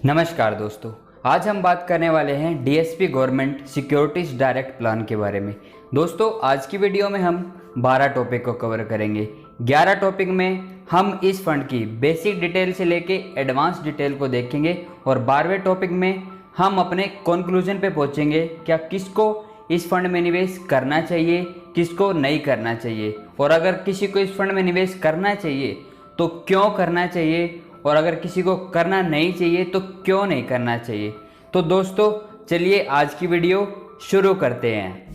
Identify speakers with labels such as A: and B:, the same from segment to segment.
A: नमस्कार दोस्तों, आज हम बात करने वाले हैं DSP government securities direct plan के बारे में। दोस्तों, आज की वीडियो में हम 12 टॉपिक को कवर करेंगे। 11 टॉपिक में हम इस फंड की बेसिक डिटेल से लेके एडवांस डिटेल को देखेंगे और 12वें टॉपिक में हम अपने कंक्लूजन पे पहुंचेंगे क्या किसको इस फंड में निवेश करना चाहिए, किसको नहीं करना चाहिए, और अगर किसी को इस फंड में निवेश करना चाहिए तो क्यों करना चाहिए, और अगर किसी को करना नहीं चाहिए तो क्यों नहीं करना चाहिए। तो दोस्तों, चलिए आज की वीडियो शुरू करते हैं।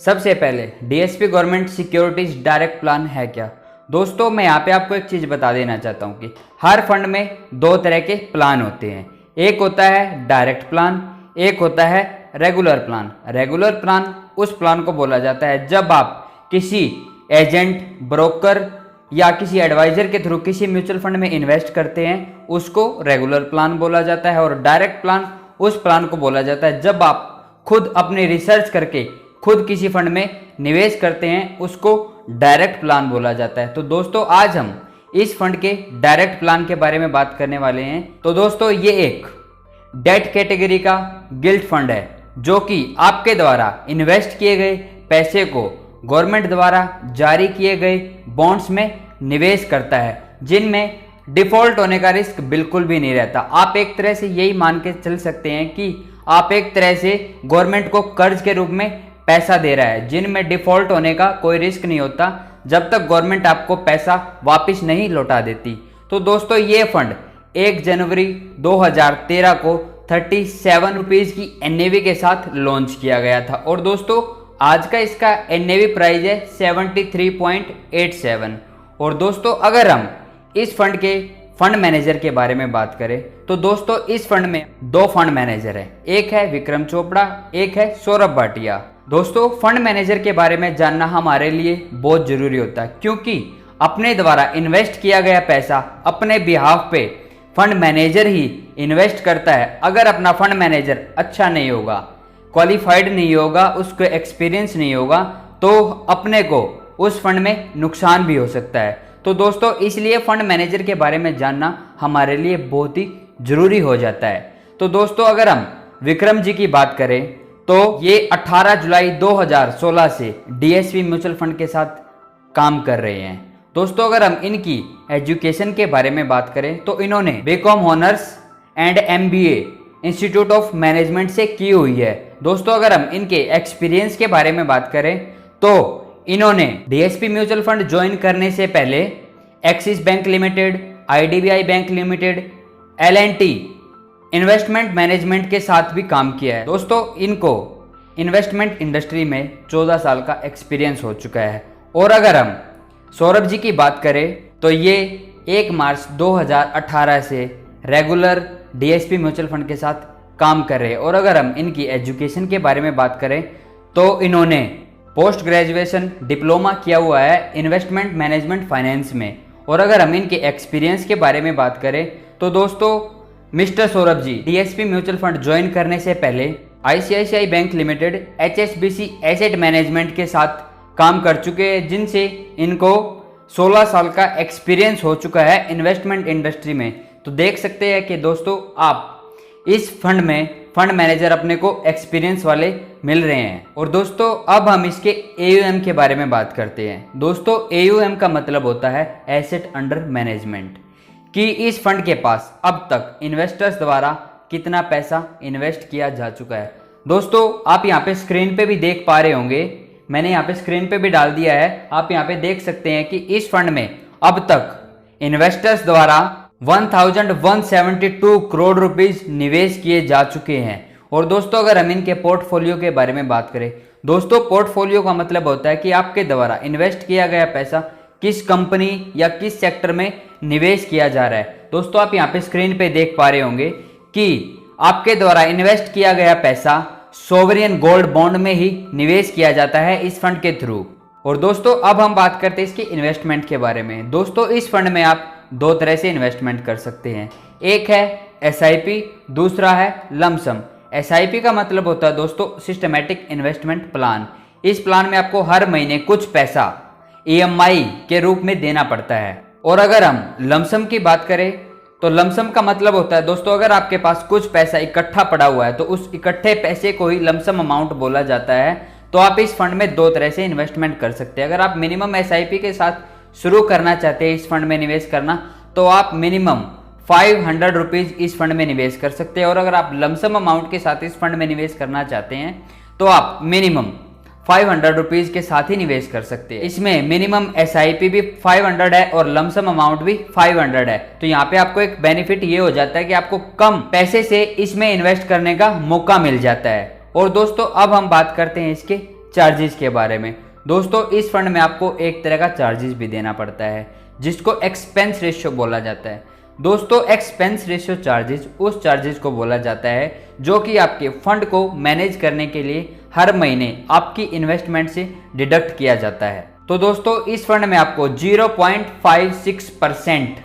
A: सबसे पहले DSP government securities direct plan है क्या। दोस्तों, मैं यहाँ पे आपको एक चीज़ बता देना चाहता हूँ कि हर फंड में दो तरह के प्लान होते हैं। एक होता है डायरेक्ट प्लान, एक होता है रेगुलर प्लान। रेगुलर प्लान उस प्लान को बोला जाता है जब आप किसी एजेंट, ब्रोकर या किसी एडवाइजर के थ्रू किसी म्यूचुअल फंड में इन्वेस्ट करते हैं, उसको रेगुलर प्लान बोला जाता है। और डायरेक्ट प्लान उस प्लान को बोला जाता है जब आप खुद अपनी रिसर्च करके खुद किसी फंड में निवेश करते हैं, उसको डायरेक्ट प्लान बोला जाता है। तो दोस्तों, आज हम इस फंड के डायरेक्ट प्लान के बारे में बात करने वाले हैं। तो दोस्तों, ये एक डेट कैटेगरी का गिल्ट फंड है जो कि आपके द्वारा इन्वेस्ट किए गए पैसे को गवर्नमेंट द्वारा जारी किए गए बॉन्ड्स में निवेश करता है, जिनमें डिफॉल्ट होने का रिस्क बिल्कुल भी नहीं रहता। आप एक तरह से यही मान के चल सकते हैं कि आप एक तरह से गवर्नमेंट को कर्ज के रूप में पैसा दे रहा है, जिनमें डिफॉल्ट होने का कोई रिस्क नहीं होता जब तक गवर्नमेंट आपको पैसा वापस नहीं लौटा देती। तो दोस्तों, ये फंड 1 जनवरी 2013 को 37 रुपीज की एनएवी के साथ लॉन्च किया गया था। और दोस्तों, आज का इसका एनएवी प्राइस है 73.87। और दोस्तों, अगर हम इस फंड के फंड मैनेजर के बारे में बात करें तो दोस्तों, इस फंड में दो फंड मैनेजर हैं, एक है विक्रम चोपड़ा, एक है सौरभ भाटिया। दोस्तों, फंड मैनेजर के बारे में जानना हमारे लिए बहुत जरूरी होता है, क्योंकि अपने द्वारा इन्वेस्ट किया गया पैसा अपने बिहाफ पे फंड मैनेजर ही इन्वेस्ट करता है। अगर अपना फंड मैनेजर अच्छा नहीं होगा, क्वालिफाइड नहीं होगा, उसको एक्सपीरियंस नहीं होगा, तो अपने को उस फंड में नुकसान भी हो सकता है। तो दोस्तों, इसलिए फंड मैनेजर के बारे में जानना हमारे लिए बहुत ही जरूरी हो जाता है। तो दोस्तों, अगर हम विक्रम जी की बात करें तो ये 18 जुलाई 2016 से डीएसपी म्यूचुअल फंड के साथ काम कर रहे हैं। दोस्तों, अगर हम इनकी एजुकेशन के बारे में बात करें तो इन्होंने BCom honours and MBA institute of management से की हुई है। दोस्तों, अगर हम इनके एक्सपीरियंस के बारे में बात करें तो इन्होंने डीएसपी म्यूचुअल फंड ज्वाइन करने से पहले axis bank limited, IDBI bank limited, L&T investment management के साथ भी काम किया है। दोस्तों, इनको इन्वेस्टमेंट इंडस्ट्री में 14 साल का एक्सपीरियंस हो चुका है। और अगर हम सौरभ जी की बात करें तो ये 1 मार्च 2018 से रेगुलर डीएसपी म्यूचुअल फंड के साथ काम कर रहे हैं। और अगर हम इनकी एजुकेशन के बारे में बात करें तो इन्होंने पोस्ट ग्रेजुएशन डिप्लोमा किया हुआ है इन्वेस्टमेंट मैनेजमेंट फाइनेंस में। और अगर हम इनके एक्सपीरियंस के बारे में बात करें तो दोस्तों, mister Saurabh ji DSP mutual fund join करने से पहले ICICI bank limited, HSBC asset management के साथ काम कर चुके हैं, जिनसे इनको 16 साल का एक्सपीरियंस हो चुका है इन्वेस्टमेंट इंडस्ट्री में। तो देख सकते हैं कि दोस्तों, आप इस फंड में फंड मैनेजर अपने को एक्सपीरियंस वाले मिल रहे हैं। और दोस्तों, अब हम इसके एयूएम के बारे में बात करते हैं। दोस्तों, एयूएम का मतलब होता है एसेट अंडर मैनेजमेंट, कि इस फंड के पास अब तक इन्वेस्टर्स द्वारा कितना पैसा इन्वेस्ट किया जा चुका है। दोस्तों, आप यहाँ पे स्क्रीन पे भी देख पा रहे होंगे, मैंने यहाँ पे स्क्रीन पे भी डाल दिया है, आप यहाँ पे देख सकते हैं कि इस फंड में अब तक इन्वेस्टर्स द्वारा 1172 करोड़ रुपीस निवेश किए जा चुके हैं। और दोस्तों, अगर हम इनके पोर्टफोलियो के बारे में बात करें, दोस्तों पोर्टफोलियो का मतलब होता है कि आपके द्वारा इन्वेस्ट किया गया पैसा किस कंपनी या किस सेक्टर में निवेश किया जा रहा है। दोस्तों, आप यहाँ पे स्क्रीन पे देख पा रहे होंगे कि आपके द्वारा इन्वेस्ट किया गया पैसा सोवरियन गोल्ड बॉन्ड में ही निवेश किया जाता है इस फंड के थ्रू। और दोस्तों, अब हम बात करते हैं इसकी इन्वेस्टमेंट के बारे में। दोस्तों, इस फंड में आप दो तरह से इन्वेस्टमेंट कर सकते हैं। एक है एसआईपी, दूसरा है लमसम। एसआईपी का मतलब होता है दोस्तों सिस्टमैटिक इन्वेस्टमेंट प्लान। इस प्लान में आपको हर महीने कुछ पैसा ईएमआई के रूप में देना पड़ता है। और अगर हम लमसम की बात करें तो लमसम का मतलब होता है दोस्तों अगर आपके पास कुछ पैसा इकट्ठा पड़ा हुआ है तो उस इकट्ठे पैसे को ही लमसम अमाउंट बोला जाता है। तो आप इस फंड में दो तरह से इन्वेस्टमेंट कर सकते हैं। अगर आप मिनिमम एसआईपी के साथ शुरू करना चाहते हैं इस फंड में निवेश करना, तो आप मिनिमम 500 रुपीज इस फंड में निवेश कर सकते हैं। और अगर आप लमसम अमाउंट के साथ इस फंड में निवेश करना चाहते हैं तो आप मिनिमम 500 रुपीज के साथ ही निवेश कर सकते हैं। इसमें मिनिमम एसआईपी भी 500 है और लमसम अमाउंट भी 500 है। तो यहाँ पे आपको एक बेनिफिट ये हो जाता है कि आपको कम पैसे से इसमें इन्वेस्ट करने का मौका मिल जाता है। और दोस्तों अब हम बात करते हैं इसके चार्जेस के बारे में। दोस्तों इस फंड में आपको एक तरह का चार्जेस भी देना पड़ता है जिसको एक्सपेंस रेशियो बोला जाता है। दोस्तों एक्सपेंस रेशियो चार्जेस उस चार्जेस को बोला जाता है जो कि आपके फंड को मैनेज करने के लिए हर महीने आपकी इन्वेस्टमेंट से डिडक्ट किया जाता है। तो दोस्तों इस फंड में आपको 0.56%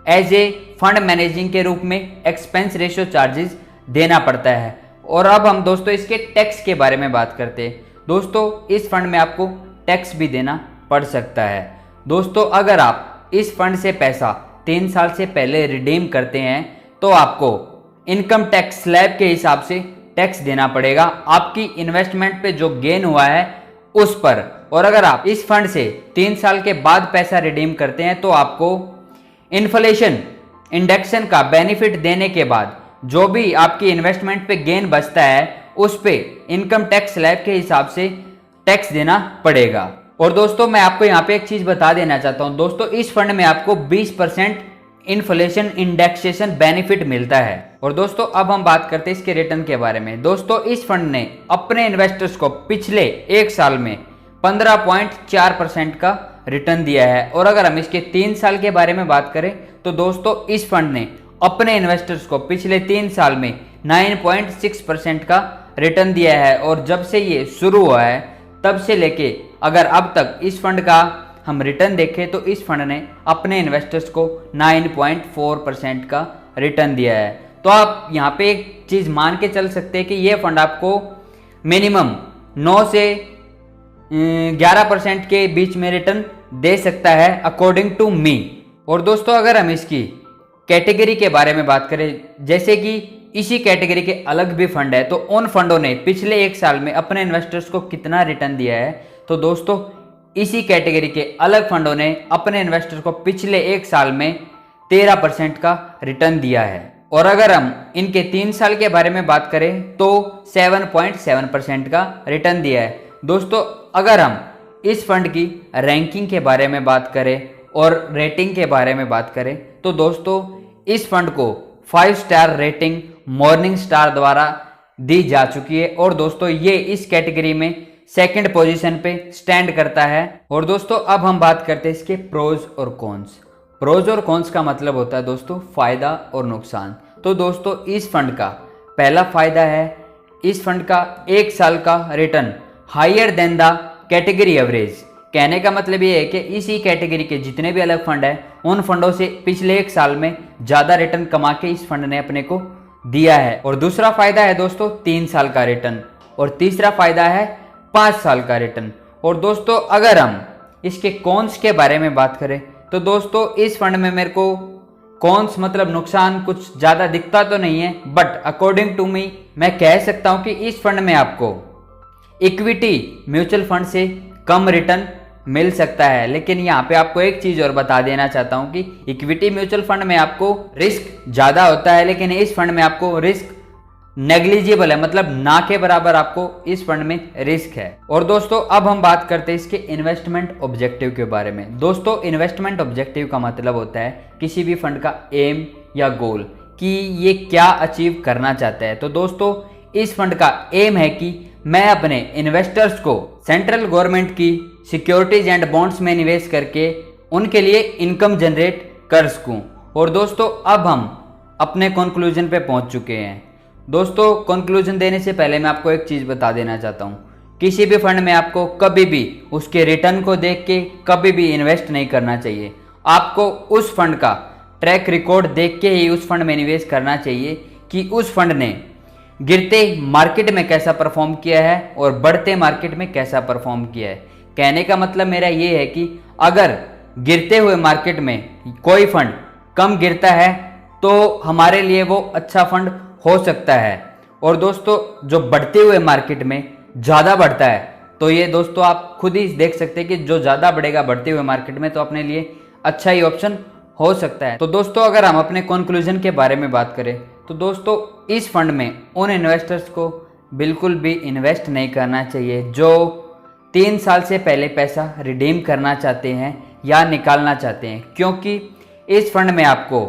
A: एज ए फंड मैनेजिंग के रूप में एक्सपेंस रेशियो चार्जेस देना पड़ता है। और अब हम दोस्तों इसके टैक्स के बारे में बात करते हैं। दोस्तों इस फंड में आपको टैक्स भी देना पड़ सकता है। दोस्तों अगर आप इस फंड से पैसा 3 साल से पहले रिडीम करते हैं तो आपको इनकम टैक्स स्लैब के हिसाब से टैक्स देना पड़ेगा आपकी इन्वेस्टमेंट पे जो गेन हुआ है उस पर। और अगर आप इस फंड से 3 साल के बाद पैसा रिडीम करते हैं तो आपको इन्फ्लेशन इंडेक्शन का बेनिफिट देने के बाद जो भी आपकी इन्वेस्टमेंट पे गेन बचता है उस पे इनकम टैक्स स्लैब के हिसाब से टैक्स देना पड़ेगा। और दोस्तों मैं आपको यहाँ पे एक चीज बता देना चाहता हूँ। दोस्तों इस फंड में आपको 20% इन्फ्लेशन इंडेक्सेशन बेनिफिट मिलता है। और दोस्तों अब हम बात करते हैं इसके रिटर्न के बारे में। दोस्तों इस फंड ने अपने इन्वेस्टर्स को पिछले एक साल में 15.4% का रिटर्न दिया है। और अगर हम इसके 3 साल के बारे में बात करें तो दोस्तों इस फंड ने अपने इन्वेस्टर्स को पिछले 3 साल में 9.6% का रिटर्न दिया है। और जब से ये शुरू हुआ है तब से लेके अगर अब तक इस फंड का हम रिटर्न देखें तो इस फंड ने अपने इन्वेस्टर्स को 9.4% का रिटर्न दिया है। तो आप यहाँ पे एक चीज मान के चल सकते हैं कि ये फंड आपको मिनिमम 9 से 11% के बीच में रिटर्न दे सकता है अकॉर्डिंग टू मी। और दोस्तों अगर हम इसकी कैटेगरी के बारे में बात करें, जैसे कि इसी कैटेगरी के अलग भी फंड है, तो उन फंडों ने पिछले एक साल में अपने इन्वेस्टर्स को कितना रिटर्न दिया है, तो दोस्तों इसी कैटेगरी के अलग फंडों ने अपने इन्वेस्टर्स को पिछले एक साल में 13% का रिटर्न दिया है। और अगर हम इनके 3 साल के बारे में बात करें तो 7.7% का रिटर्न दिया है। दोस्तों अगर हम इस फंड की रैंकिंग के बारे में बात करें और रेटिंग के बारे में बात करें तो दोस्तों इस फंड को 5 स्टार रेटिंग मॉर्निंग स्टार द्वारा दी जा चुकी है। और दोस्तों ये इस कैटेगरी में सेकंड पोजीशन पे स्टैंड करता है। और दोस्तों अब हम बात करते हैं इसके प्रोज और कॉन्स। प्रोज और कॉन्स का मतलब होता है दोस्तों फायदा और नुकसान। तो दोस्तों इस फंड का पहला फायदा है इस फंड का 1 साल का return higher than the category average. कहने का मतलब ये है कि इसी कैटेगरी के जितने भी अलग फंड है उन फंडों से पिछले एक साल में ज्यादा रिटर्न कमा के इस फंड ने अपने को दिया है। और दूसरा फायदा है दोस्तों 3 साल का रिटर्न। और तीसरा फायदा है 5 साल का रिटर्न। और दोस्तों अगर हम इसके कॉन्स के बारे में बात करें तो दोस्तों इस फंड में मेरे को कॉन्स मतलब नुकसान कुछ ज्यादा दिखता तो नहीं है, बट अकॉर्डिंग टू मी मैं कह सकता हूं कि इस फंड में आपको इक्विटी म्यूचुअल फंड से कम रिटर्न मिल सकता है। लेकिन यहाँ पे आपको एक चीज और बता देना चाहता हूँ कि इक्विटी म्यूचुअल फंड में आपको रिस्क ज्यादा होता है, लेकिन इस फंड में आपको रिस्क नेग्लिजिबल है, मतलब ना के बराबर आपको इस फंड में रिस्क है। और दोस्तों अब हम बात करते हैं इसके इन्वेस्टमेंट ऑब्जेक्टिव के बारे में। दोस्तों इन्वेस्टमेंट ऑब्जेक्टिव का मतलब होता है किसी भी फंड का एम या गोल कि ये क्या अचीव करना चाहता है। तो दोस्तों इस फंड का एम है कि मैं अपने इन्वेस्टर्स को सेंट्रल गवर्नमेंट की सिक्योरिटीज एंड बॉन्ड्स में निवेश करके उनके लिए इनकम जनरेट कर सकूं। और दोस्तों अब हम अपने कंक्लूजन पे पहुंच चुके हैं। दोस्तों कंक्लूजन देने से पहले मैं आपको एक चीज बता देना चाहता हूं, किसी भी फंड में आपको कभी भी उसके रिटर्न को देख के कभी भी इन्वेस्ट नहीं करना चाहिए। आपको उस फंड का ट्रैक रिकॉर्ड देख के ही उस फंड में निवेश करना चाहिए कि उस फंड ने गिरते मार्केट में कैसा परफॉर्म किया है और बढ़ते मार्केट में कैसा परफॉर्म किया है। कहने का मतलब मेरा ये है कि अगर गिरते हुए मार्केट में कोई फंड कम गिरता है तो हमारे लिए वो अच्छा फंड हो सकता है, और दोस्तों जो बढ़ते हुए मार्केट में ज़्यादा बढ़ता है तो ये दोस्तों आप खुद ही देख सकते हैं कि जो ज़्यादा बढ़ेगा बढ़ते हुए मार्केट में तो अपने लिए अच्छा ही ऑप्शन हो सकता है। तो दोस्तों अगर हम अपने कंक्लूजन के बारे में बात करें तो दोस्तों इस फंड में उन इन्वेस्टर्स को बिल्कुल भी इन्वेस्ट नहीं करना चाहिए जो 3 साल से पहले पैसा रिडीम करना चाहते हैं या निकालना चाहते हैं, क्योंकि इस फंड में आपको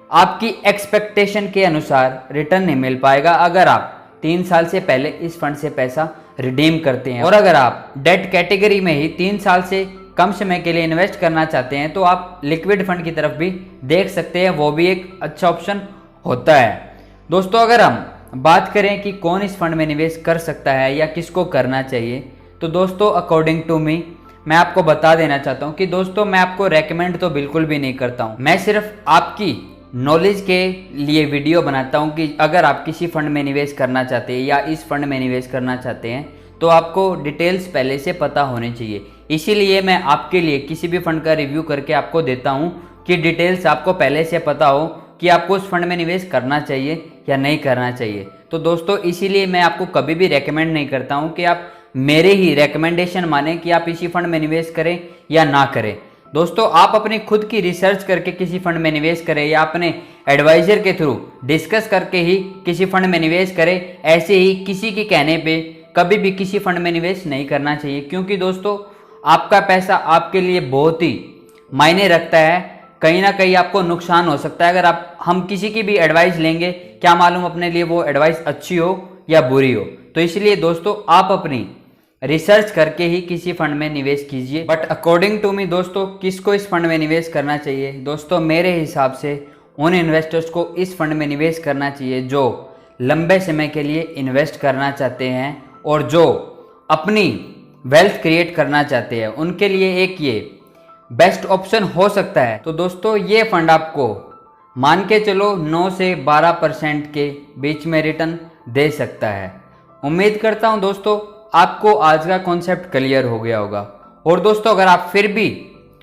A: आपकी एक्सपेक्टेशन के अनुसार रिटर्न नहीं मिल पाएगा अगर आप 3 साल से पहले इस फंड से पैसा रिडीम करते हैं। और अगर आप डेट कैटेगरी में ही 3 साल से कम समय के लिए इन्वेस्ट करना चाहते हैं तो आप लिक्विड फंड की तरफ भी देख सकते हैं, वो भी एक अच्छा ऑप्शन होता है। दोस्तों अगर हम बात करें कि कौन इस फंड में निवेश कर सकता है या किसको करना चाहिए, तो दोस्तों अकॉर्डिंग टू मी मैं आपको बता देना चाहता हूं कि दोस्तों मैं आपको रेकमेंड तो बिल्कुल भी नहीं करता हूं। मैं सिर्फ आपकी नॉलेज के लिए वीडियो बनाता हूं कि अगर आप किसी फंड में निवेश करना चाहते हैं या इस फंड में निवेश करना चाहते हैं तो आपको डिटेल्स पहले से पता होनी चाहिए। इसीलिए मैं आपके लिए किसी भी फंड का रिव्यू करके आपको देता हूं कि डिटेल्स आपको पहले से पता हो कि आपको उस फंड में निवेश करना चाहिए या नहीं करना चाहिए। तो दोस्तों इसीलिए मैं आपको कभी भी रेकमेंड नहीं करता हूं कि आप मेरे ही रेकमेंडेशन माने कि आप इसी फंड में निवेश करें या ना करें। दोस्तों आप अपनी खुद की रिसर्च करके किसी फंड में निवेश करें या अपने एडवाइजर के थ्रू डिस्कस करके ही किसी फंड में निवेश करें। ऐसे ही किसी के कहने पे कभी भी किसी फंड में निवेश नहीं करना चाहिए, क्योंकि दोस्तों आपका पैसा आपके लिए बहुत ही मायने रखता है। कहीं ना कहीं आपको नुकसान हो सकता है अगर हम किसी की भी एडवाइस लेंगे, क्या मालूम अपने लिए वो एडवाइस अच्छी हो या बुरी हो। तो इसलिए दोस्तों आप अपनी रिसर्च करके ही किसी फंड में निवेश कीजिए। बट अकॉर्डिंग टू मी दोस्तों किसको इस फंड में निवेश करना चाहिए? दोस्तों मेरे हिसाब से उन इन्वेस्टर्स को इस फंड में निवेश करना चाहिए जो लंबे समय के लिए इन्वेस्ट करना चाहते हैं और जो अपनी वेल्थ क्रिएट करना चाहते हैं। उनके लिए एक ये बेस्ट ऑप्शन हो सकता है। तो दोस्तों ये फंड आपको मान के चलो 9 से 12% के बीच में रिटर्न दे सकता है। उम्मीद करता हूं दोस्तों आपको आज का कॉन्सेप्ट क्लियर हो गया होगा। और दोस्तों अगर आप फिर भी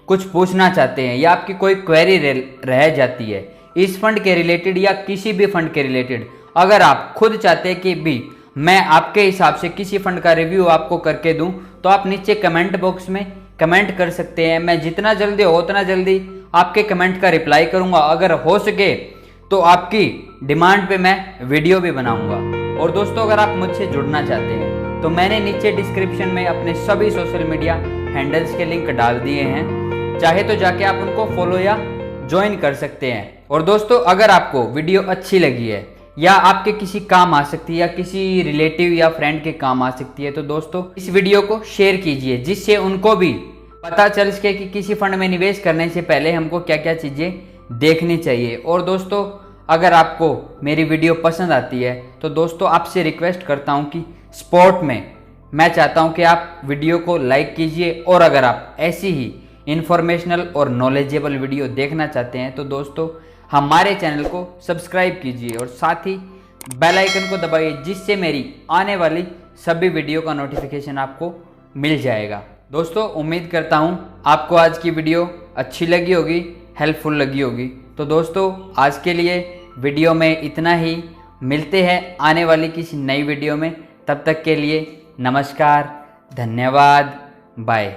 A: कुछ पूछना चाहते हैं या आपकी कोई क्वेरी रह जाती है इस फंड के रिलेटेड या किसी भी फंड के रिलेटेड, अगर आप खुद चाहते हैं कि भी मैं आपके हिसाब से किसी फंड का रिव्यू आपको करके दूं, तो आप नीचे कमेंट बॉक्स में कमेंट कर सकते हैं। मैं जितना जल्दी हो उतना जल्दी आपके कमेंट का रिप्लाई करूंगा। अगर हो सके तो आपकी डिमांड पे मैं वीडियो भी बनाऊंगा। और दोस्तों अगर आप मुझसे जुड़ना चाहते हैं तो मैंने नीचे डिस्क्रिप्शन में अपने सभी सोशल मीडिया हैंडल्स के लिंक डाल दिए हैं, चाहे तो जाके आप उनको फॉलो या ज्वाइन कर सकते हैं। और दोस्तों अगर आपको वीडियो अच्छी लगी है या आपके किसी काम आ सकती है या किसी रिलेटिव या फ्रेंड के काम आ सकती है तो दोस्तों इस वीडियो को शेयर कीजिए, जिससे उनको भी पता चल सके कि किसी फंड में निवेश करने से पहले हमको क्या क्या चीज़ें देखनी चाहिए। और दोस्तों अगर आपको मेरी वीडियो पसंद आती है तो दोस्तों आपसे रिक्वेस्ट करता हूं कि सपोर्ट में मैं चाहता हूं कि आप वीडियो को लाइक कीजिए। और अगर आप ऐसी ही इंफॉर्मेशनल और नॉलेजेबल वीडियो देखना चाहते हैं तो दोस्तों हमारे चैनल को सब्सक्राइब कीजिए और साथ ही बेल आइकन को दबाइए, जिससे मेरी आने वाली सभी वीडियो का नोटिफिकेशन आपको मिल जाएगा। दोस्तों उम्मीद करता हूं आपको आज की वीडियो अच्छी लगी होगी, हेल्पफुल लगी होगी। तो दोस्तों आज के लिए वीडियो में इतना ही, मिलते हैं आने वाली किसी नई वीडियो में। तब तक के लिए नमस्कार, धन्यवाद, बाय।